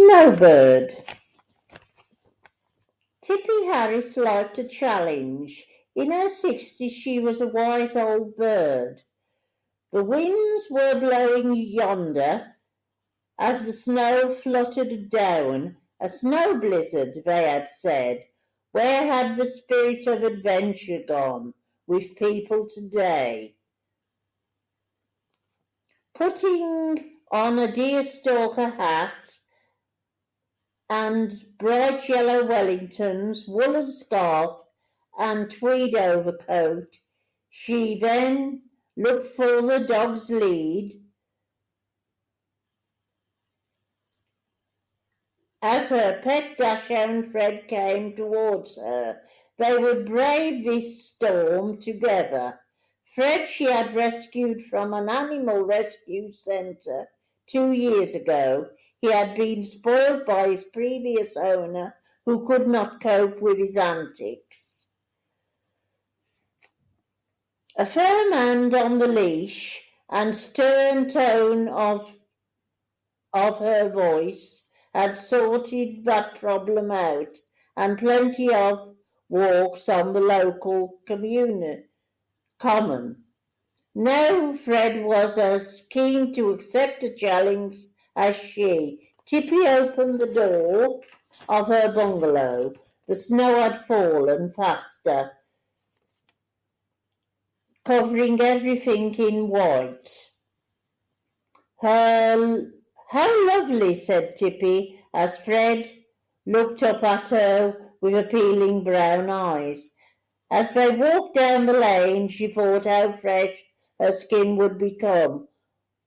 Snowbird. Tippy Harris liked a challenge. In her 60s she was a wise old bird. The winds were blowing yonder as the snow fluttered down, a snow blizzard, they had said. Where had the spirit of adventure gone with people today? Putting on a deerstalker hat and bright yellow Wellingtons, woolen scarf and tweed overcoat, she then looked for the dog's lead. As her pet dachshund Fred came towards her, they would brave this storm together. Fred she had rescued from an animal rescue centre 2 years ago. He had been spoiled by his previous owner, who could not cope with his antics. A firm hand on the leash and stern tone of her voice had sorted that problem out, and plenty of walks on the local common. Now Fred was as keen to accept a challenge as she. Tippy opened the door of her bungalow. The snow had fallen faster, covering everything in white. How lovely, said Tippy, as Fred looked up at her with appealing brown eyes. As they walked down the lane, she thought how fresh her skin would become.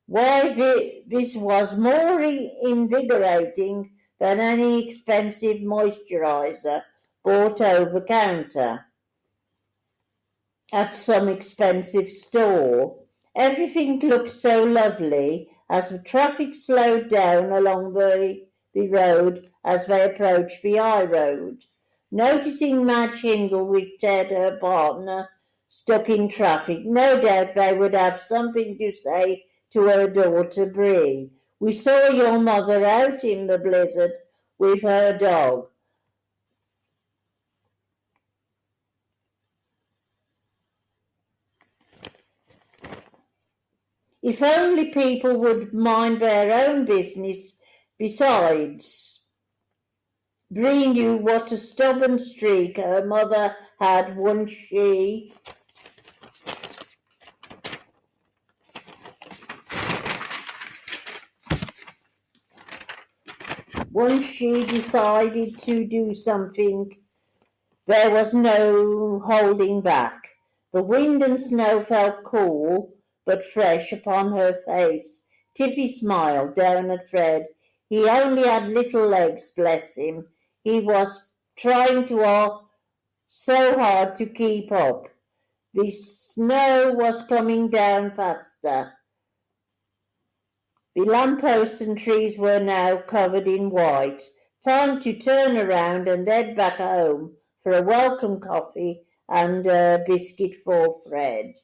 Why, this was more invigorating than any expensive moisturizer bought over counter at some expensive store. Everything looked so lovely as the traffic slowed down along the road as they approached the high road. Noticing Madge Hindle with Ted, her partner, stuck in traffic, no doubt they would have something to say to her daughter Bree. We saw your mother out in the blizzard with her dog. If only people would mind their own business. Besides, Bree knew what a stubborn streak her mother had once she decided to do something. There was no holding back. The wind and snow felt cool but fresh upon her face. Tippy smiled down at Fred. He only had little legs, bless him. He was trying so hard to keep up. The snow was coming down faster. The lampposts and trees were now covered in white. Time to turn around and head back home for a welcome coffee and a biscuit for Fred.